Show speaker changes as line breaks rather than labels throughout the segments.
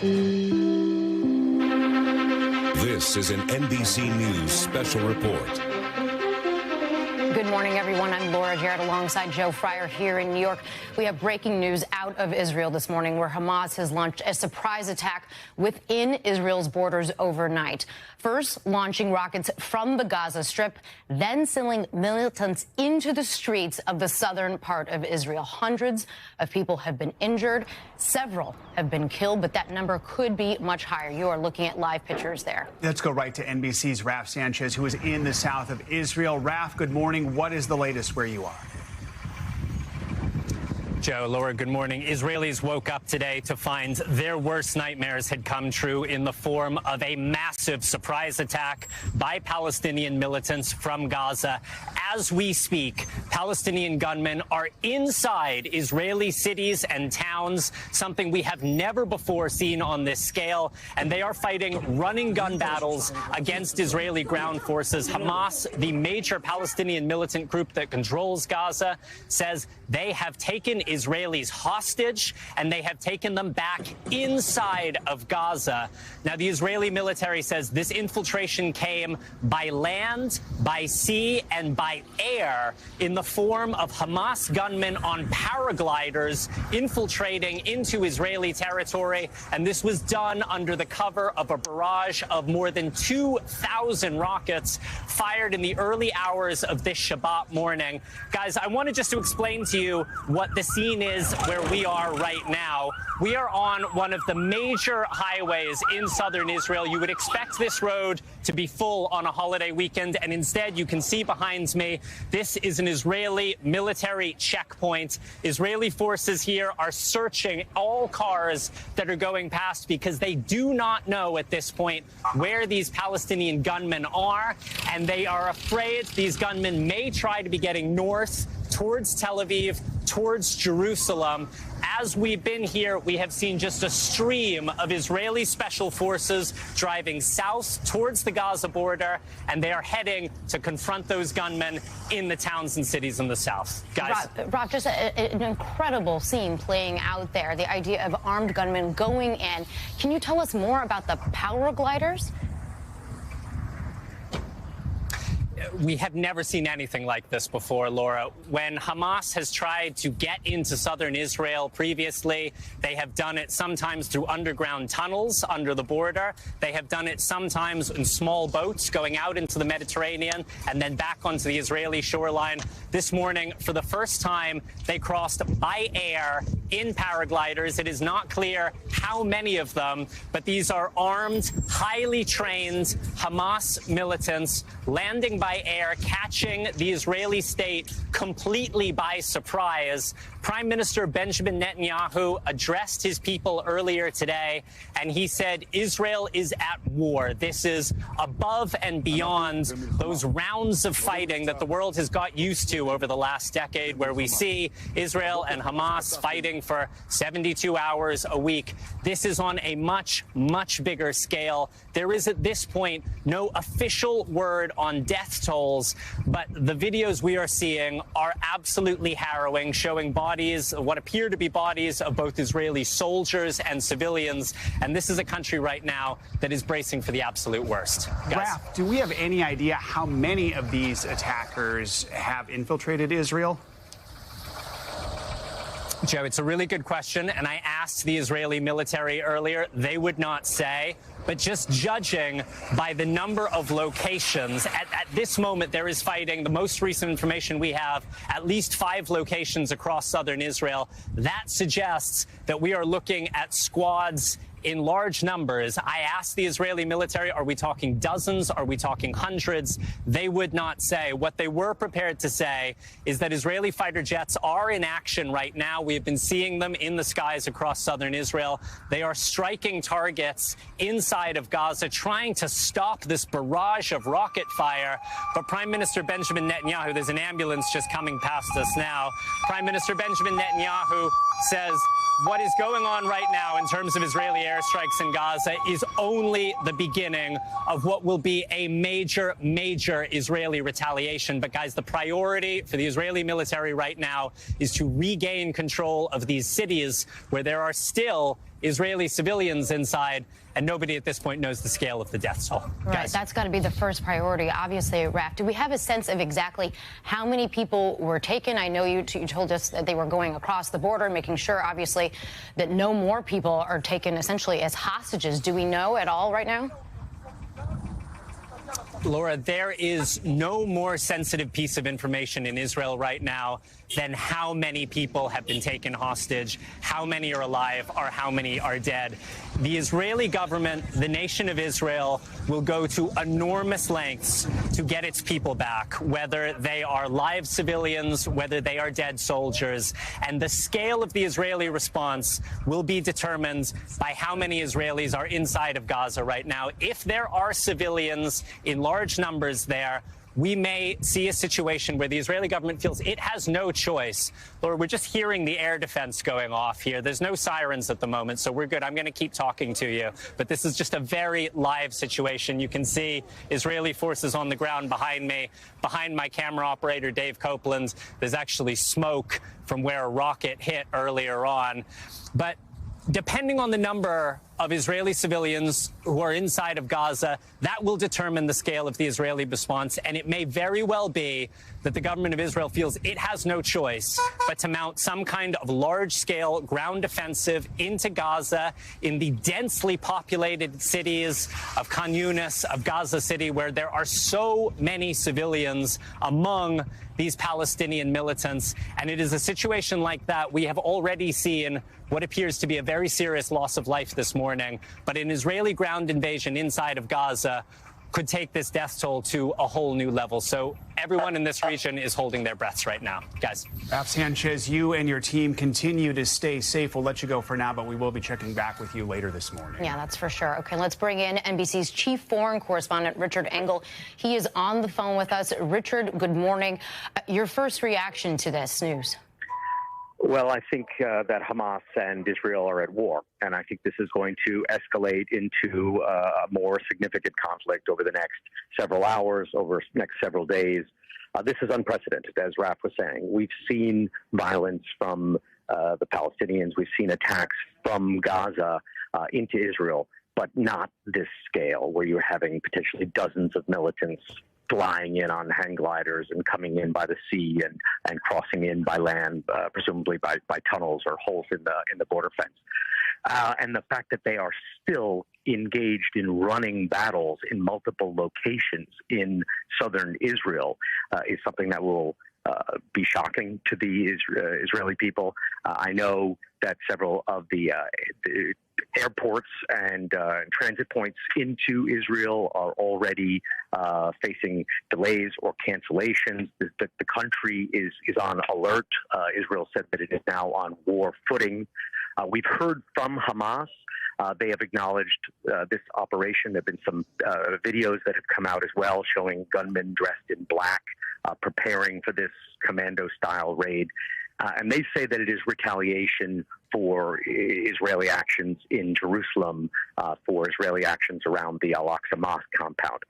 This is an NBC News special report.
Good morning, everyone. I'm Laura Jarrett alongside Joe Fryer here in New York. We have breaking news out of Israel this morning where Hamas has launched a surprise attack within Israel's borders overnight. First, launching rockets from the Gaza Strip, then sending militants into the streets of the southern part of Israel. Hundreds of people have been injured. Several have been killed, but that number could be much higher. You are looking at live pictures there.
Let's go right to NBC's Raf Sanchez, who is in the south of Israel. Raf, good morning. What is the latest where you are?
Joe, Laura, good morning. Israelis woke up today to find their worst nightmares had come true in the form of a massive surprise attack by Palestinian militants from Gaza. As we speak, Palestinian gunmen are inside Israeli cities and towns, something we have never before seen on this scale, and they are fighting running gun battles against Israeli ground forces. Hamas, the major Palestinian militant group that controls Gaza, says they have taken Israelis hostage and they have taken them back inside of Gaza. Now, the Israeli military says this infiltration came by land, by sea, and by air in the form of Hamas gunmen on paragliders infiltrating into Israeli territory. And this was done under the cover of a barrage of more than 2,000 rockets fired in the early hours of this Shabbat morning. Guys, I wanted just to explain to you what the scene is where we are right now. We are on one of the major highways in southern Israel. You would expect this road to be full on a holiday weekend, and instead you can see behind me, this is an Israeli military checkpoint. Israeli forces here are searching all cars that are going past because they do not know at this point where these Palestinian gunmen are, and they are afraid these gunmen may try to be getting north towards Tel Aviv, towards Jerusalem. As we've been here, we have seen just a stream of Israeli special forces driving south towards the Gaza border, and they are heading to confront those gunmen in the towns and cities in the south. Guys.
Rock, just an incredible scene playing out there, the idea of armed gunmen going in. Can you tell us more about the paragliders?
We have never seen anything like this before, Laura. When Hamas has tried to get into southern Israel previously, they have done it sometimes through underground tunnels under the border. They have done it sometimes in small boats going out into the Mediterranean and then back onto the Israeli shoreline. This morning, for the first time, they crossed by air in paragliders. It is not clear how many of them, but these are armed, highly trained Hamas militants landing by air, catching the Israeli state completely by surprise. Prime Minister Benjamin Netanyahu addressed his people earlier today, and he said Israel is at war. This is above and beyond those rounds of fighting that the world has got used to over the last decade, where we see Israel and Hamas fighting for 72 hours a week. This is on a much, much bigger scale. There is at this point no official word on death tolls, but the videos we are seeing are absolutely harrowing, showing bodies, what appear to be bodies of both Israeli soldiers and civilians. And this is a country right now that is bracing for the absolute worst.
Raf, do we have any idea how many of these attackers have infiltrated Israel?
Joe, it's a really good question, and I asked the Israeli military earlier. They would not say, but just judging by the number of locations, at this moment there is fighting. The most recent information we have, at least 5 locations across southern Israel. That suggests that we are looking at squads in large numbers. I asked the Israeli military, are we talking dozens? Are we talking hundreds? They would not say. What they were prepared to say is that Israeli fighter jets are in action right now. We have been seeing them in the skies across southern Israel. They are striking targets inside of Gaza, trying to stop this barrage of rocket fire. But Prime Minister Benjamin Netanyahu, there's an ambulance just coming past us now. Prime Minister Benjamin Netanyahu says what is going on right now in terms of Israeli airstrikes in Gaza is only the beginning of what will be a major, major Israeli retaliation. But guys, the priority for the Israeli military right now is to regain control of these cities where there are still Israeli civilians inside, and nobody at this point knows the scale of the death toll.
Right,
Guys.
that's got to be the first priority, obviously, Raf. Do we have a sense of exactly how many people were taken? I know you told us that they were going across the border, making sure, obviously, that no more people are taken essentially as hostages. Do we know at all right now?
Laura, there is no more sensitive piece of information in Israel right now than how many people have been taken hostage, how many are alive, or how many are dead. The Israeli government, the nation of Israel, will go to enormous lengths to get its people back, whether they are live civilians, whether they are dead soldiers. And the scale of the Israeli response will be determined by how many Israelis are inside of Gaza right now. If there are civilians in large numbers there, we may see a situation where the Israeli government feels it has no choice. Laura, we're just hearing the air defense going off here. There's no sirens at the moment, so we're good. I'm going to keep talking to you. But this is just a very live situation. You can see Israeli forces on the ground behind me. Behind my camera operator, Dave Copeland, there's actually smoke from where a rocket hit earlier on. But depending on the number of Israeli civilians who are inside of Gaza, that will determine the scale of the Israeli response. And it may very well be that the government of Israel feels it has no choice but to mount some kind of large-scale ground offensive into Gaza in the densely populated cities of Khan Yunis, of Gaza City, where there are so many civilians among these Palestinian militants. And it is a situation like that we have already seen what appears to be a very serious loss of life this morning. But an Israeli ground invasion inside of Gaza could take this death toll to a whole new level. So everyone in this region is holding their breaths right now. Guys.
Raf Sanchez, you and your team continue to stay safe. We'll let you go for now, but we will be checking back with you later this morning.
Yeah, that's for sure. Okay, let's bring in NBC's chief foreign correspondent, Richard Engel. He is on the phone with us. Richard, good morning. Your first reaction to this news?
Well, I think that Hamas and Israel are at war, and I think this is going to escalate into a more significant conflict over the next several hours, over the next several days. This is unprecedented, as Raf was saying. We've seen violence from the Palestinians. We've seen attacks from Gaza into Israel, but not this scale, where you're having potentially dozens of militants flying in on hang gliders and coming in by the sea and crossing in by land, presumably by tunnels or holes in the border fence. And the fact that they are still engaged in running battles in multiple locations in southern Israel is something that will be shocking to the Israeli people. I know that several of the airports and transit points into Israel are already facing delays or cancellations. The country is on alert. Israel said that it is now on war footing. We've heard from Hamas. They have acknowledged this operation. There have been some videos that have come out as well showing gunmen dressed in black preparing for this commando-style raid. And they say that it is retaliation for Israeli actions in Jerusalem, for Israeli actions around the Al-Aqsa Mosque compound.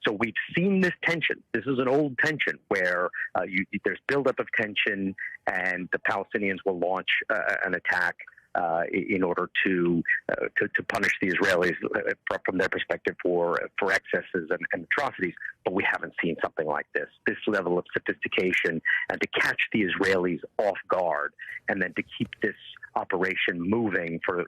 So we've seen this tension. This is an old tension where there's buildup of tension, and the Palestinians will launch an attack in order to punish the Israelis from their perspective for excesses and atrocities. But we haven't seen something like this level of sophistication, and to catch the Israelis off guard, and then to keep this operation moving for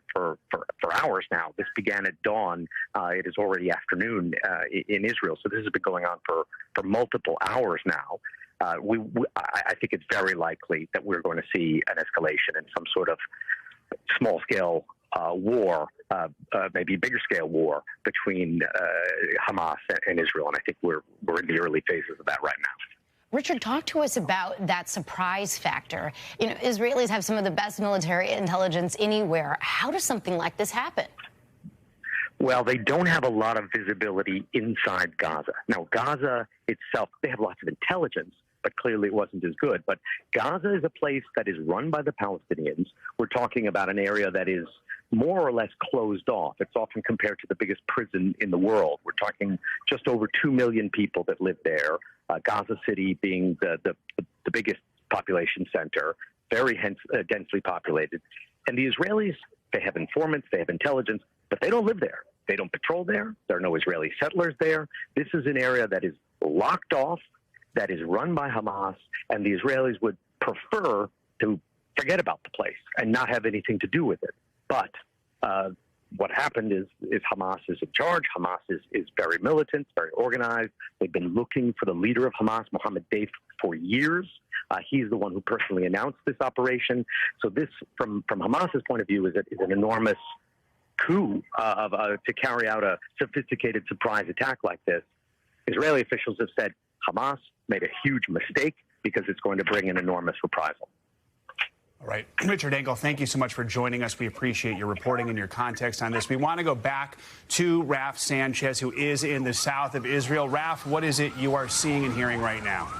hours now. This began at dawn. It is already afternoon in Israel, so this has been going on for multiple hours now. I think it's very likely that we're going to see an escalation in some sort of small-scale war, maybe bigger-scale war between Hamas and Israel, and I think we're in the early phases of that right now.
Richard, talk to us about that surprise factor. You know, Israelis have some of the best military intelligence anywhere. How does something like this happen?
Well, they don't have a lot of visibility inside Gaza. Now, Gaza itself, they have lots of intelligence, but clearly it wasn't as good. But Gaza is a place that is run by the Palestinians. We're talking about an area that is more or less closed off. It's often compared to the biggest prison in the world. We're talking just over 2 million people that live there, Gaza City being the biggest population center, very densely populated. And the Israelis They have informants, they have intelligence, but they don't live there. They don't patrol there. There are no Israeli settlers there. This is an area that is locked off, that is run by Hamas, and the Israelis would prefer to forget about the place and not have anything to do with it. But what happened is Hamas is in charge. Hamas is very militant, very organized. They've been looking for the leader of Hamas, Mohammed Deif, for years. He's the one who personally announced this operation. So this, from Hamas's point of view, is an enormous coup to carry out a sophisticated surprise attack like this. Israeli officials have said Hamas made a huge mistake because it's going to bring an enormous reprisal.
All right. Richard Engel, thank you so much for joining us. We appreciate your reporting and your context on this. We want to go back to Raf Sanchez, who is in the south of Israel. Raf, what is it you are seeing and hearing right now?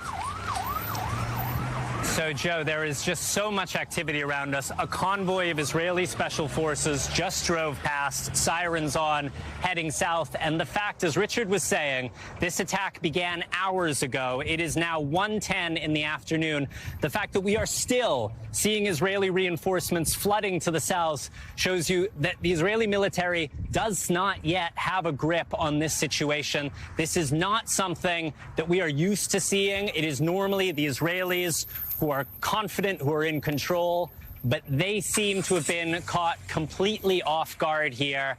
So, Joe, there is just so much activity around us. A convoy of Israeli special forces just drove past, sirens on, heading south. And the fact, as Richard was saying, this attack began hours ago. It is now 1:10 in the afternoon. The fact that we are still seeing Israeli reinforcements flooding to the south shows you that the Israeli military does not yet have a grip on this situation. This is not something that we are used to seeing. It is normally the Israelis who are confident, who are in control, but they seem to have been caught completely off guard here.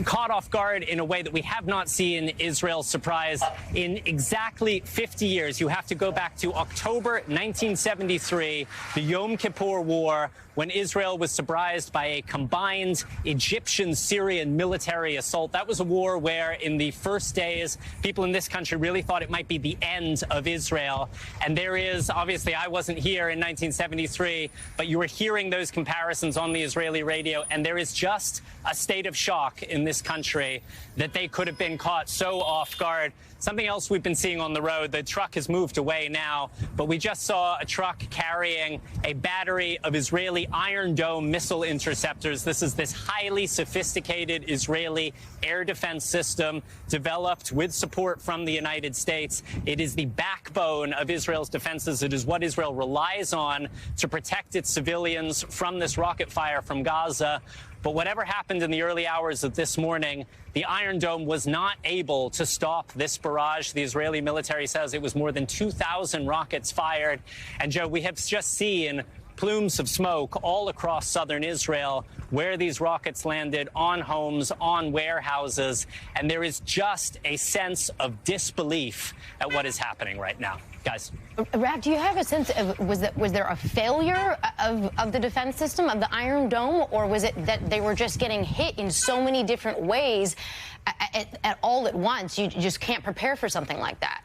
Caught off guard in a way that we have not seen Israel surprised in exactly 50 years. You have to go back to October 1973, the Yom Kippur War, when Israel was surprised by a combined Egyptian-Syrian military assault. That was a war where, in the first days, people in this country really thought it might be the end of Israel. And there is, obviously, I wasn't here in 1973, but you were hearing those comparisons on the Israeli radio, and there is just a state of shock in this country that they could have been caught so off guard. Something else we've been seeing on the road, the truck has moved away now, but we just saw a truck carrying a battery of Israeli Iron Dome missile interceptors. This is this highly sophisticated Israeli air defense system developed with support from the United States. It is the backbone of Israel's defenses. It is what Israel relies on to protect its civilians from this rocket fire from Gaza. But whatever happened in the early hours of this morning, the Iron Dome was not able to stop this barrage. The Israeli military says it was more than 2,000 rockets fired. And, Joe, we have just seen plumes of smoke all across southern Israel where these rockets landed, on homes, on warehouses. And there is just a sense of disbelief at what is happening right now. Guys.
Raf, do you have a sense of, was there a failure of the defense system, of the Iron Dome, or was it that they were just getting hit in so many different ways at all at once? You just can't prepare for something like that.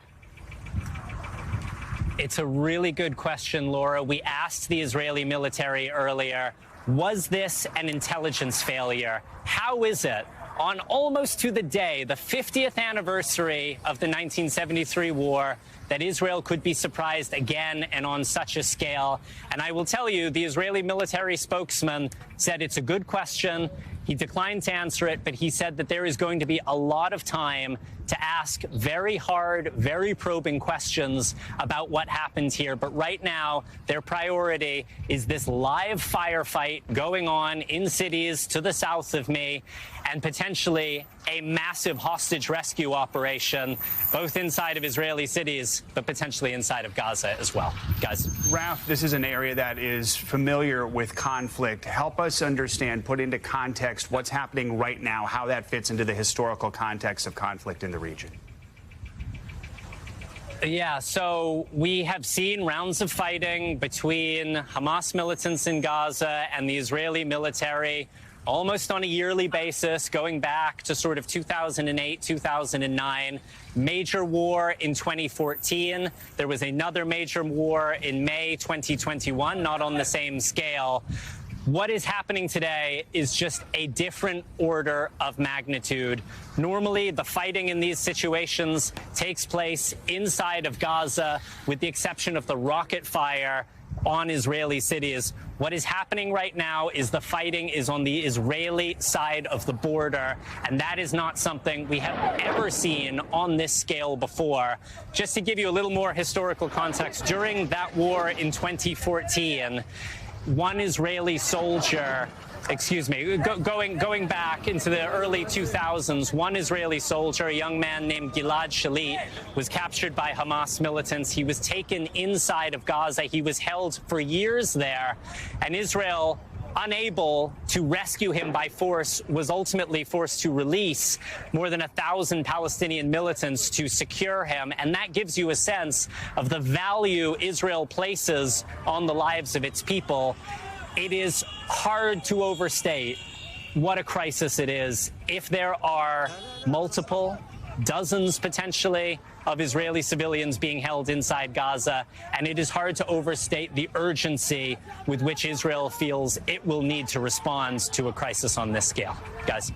It's a really good question, Laura. We asked the Israeli military earlier, was this an intelligence failure? How is it, on almost to the day, the 50th anniversary of the 1973 war, that Israel could be surprised again and on such a scale? And I will tell you, the Israeli military spokesman said it's a good question. He declined to answer it, but he said that there is going to be a lot of time to ask very hard, very probing questions about what happened here. But right now, their priority is this live firefight going on in cities to the south of me, and potentially a massive hostage rescue operation, both inside of Israeli cities, but potentially inside of Gaza as well. Guys.
Raf, this is an area that is familiar with conflict. Help us understand, put into context what's happening right now, how that fits into the historical context of conflict in the region.
Yeah, so we have seen rounds of fighting between Hamas militants in Gaza and the Israeli military almost on a yearly basis, going back to sort of 2008, 2009. Major war in 2014. There was another major war in May 2021, not on the same scale. What is happening today is just a different order of magnitude. Normally, the fighting in these situations takes place inside of Gaza, with the exception of the rocket fire on Israeli cities. What is happening right now is the fighting is on the Israeli side of the border, and that is not something we have ever seen on this scale before. Just to give you a little more historical context, during that war in 2014, one Israeli soldier Excuse me, going back into the early 2000s, one Israeli soldier, a young man named Gilad Shalit, was captured by Hamas militants. He was taken inside of Gaza. He was held for years there, and Israel, unable to rescue him by force, was ultimately forced to release more than 1,000 Palestinian militants to secure him. And that gives you a sense of the value Israel places on the lives of its people. It is hard to overstate what a crisis it is if there are multiple, dozens potentially, of Israeli civilians being held inside Gaza, and it is hard to overstate the urgency with which Israel feels it will need to respond to a crisis on this scale. Guys.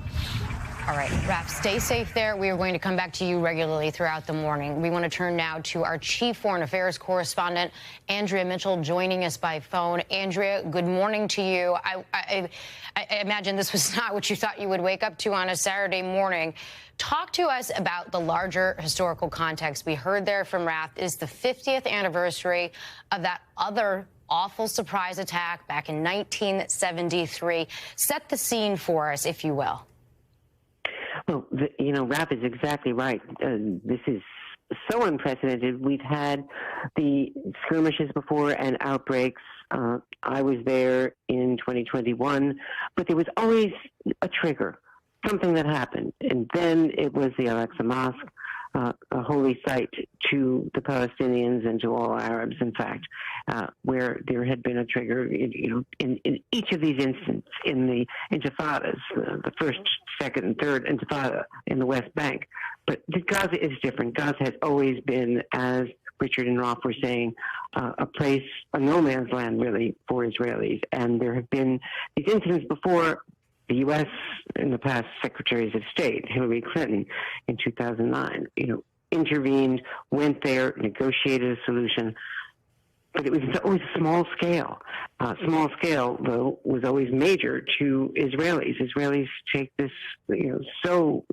All right, Raph, stay safe there. We are going to come back to you regularly throughout the morning. We want to turn now to our chief foreign affairs correspondent, Andrea Mitchell, joining us by phone. Andrea, good morning to you. I imagine this was not what you thought you would wake up to on a Saturday morning. Talk to us about the larger historical context. We heard there from Raph is the 50th anniversary of that other awful surprise attack back in 1973. Set the scene for us, if you will.
Well, Raph is exactly right. This is so unprecedented. We've had the skirmishes before and outbreaks. I was there in 2021, but there was always a trigger, something that happened. And then it was the Al-Aqsa Mosque, a holy site to the Palestinians and to all Arabs, in fact, where there had been a trigger, in each of these instances, in the intifadas, the first, second, and third intifada in the West Bank. But Gaza is different. Gaza has always been, as Richard and Rolf were saying, a place, a no man's land, really, for Israelis. And there have been these incidents before. The U.S. in the past, secretaries of state, Hillary Clinton in 2009, intervened, went there, negotiated a solution, but it was always small scale. Small scale, though, was always major to Israelis. Israelis take this, so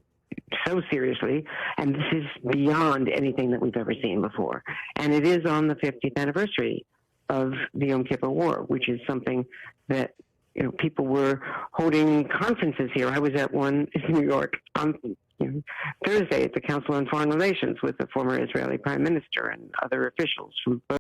seriously, and this is beyond anything that we've ever seen before. And it is on the 50th anniversary of the Yom Kippur War, which is something that people were holding conferences here. I was at one in New York on Thursday at the Council on Foreign Relations with the former Israeli Prime Minister and other officials from both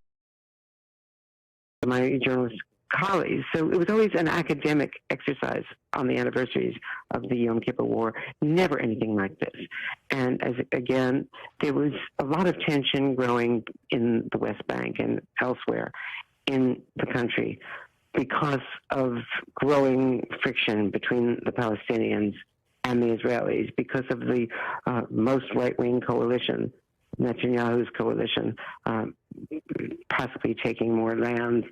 my journalist colleagues. So it was always an academic exercise on the anniversaries of the Yom Kippur War, never anything like this. And again, there was a lot of tension growing in the West Bank and elsewhere in the country, because of growing friction between the Palestinians and the Israelis, because of the most right-wing coalition, Netanyahu's coalition, possibly taking more land,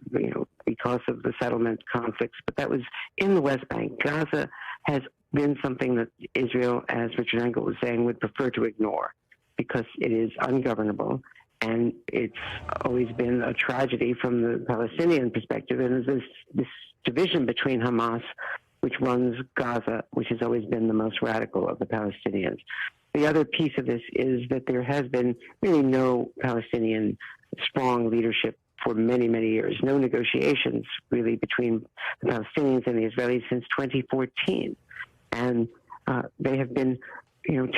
because of the settlement conflicts. But that was in the West Bank. Gaza has been something that Israel, as Richard Engel was saying, would prefer to ignore because it is ungovernable. And it's always been a tragedy from the Palestinian perspective. And there's this division between Hamas, which runs Gaza, which has always been the most radical of the Palestinians. The other piece of this is that there has been really no Palestinian strong leadership for many, many years. No negotiations really between the Palestinians and the Israelis since 2014. And they have been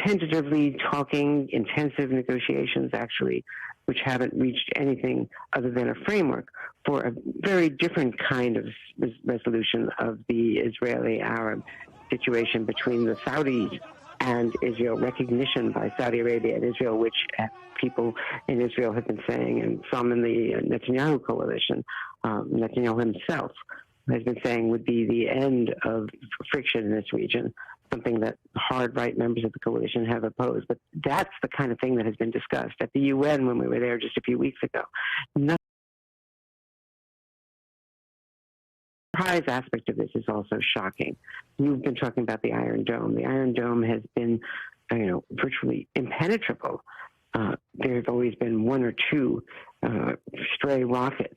tentatively talking, intensive negotiations, actually, which haven't reached anything other than a framework for a very different kind of resolution of the Israeli-Arab situation between the Saudis and Israel, recognition by Saudi Arabia and Israel, which people in Israel have been saying, and some in the Netanyahu coalition, Netanyahu himself has been saying would be the end of friction in this region, something that hard right members of the coalition have opposed. But that's the kind of thing that has been discussed at the UN when we were there just a few weeks ago. The surprise aspect of this is also shocking. You've been talking about the Iron Dome. The Iron Dome has been, virtually impenetrable. There have always been one or two stray rockets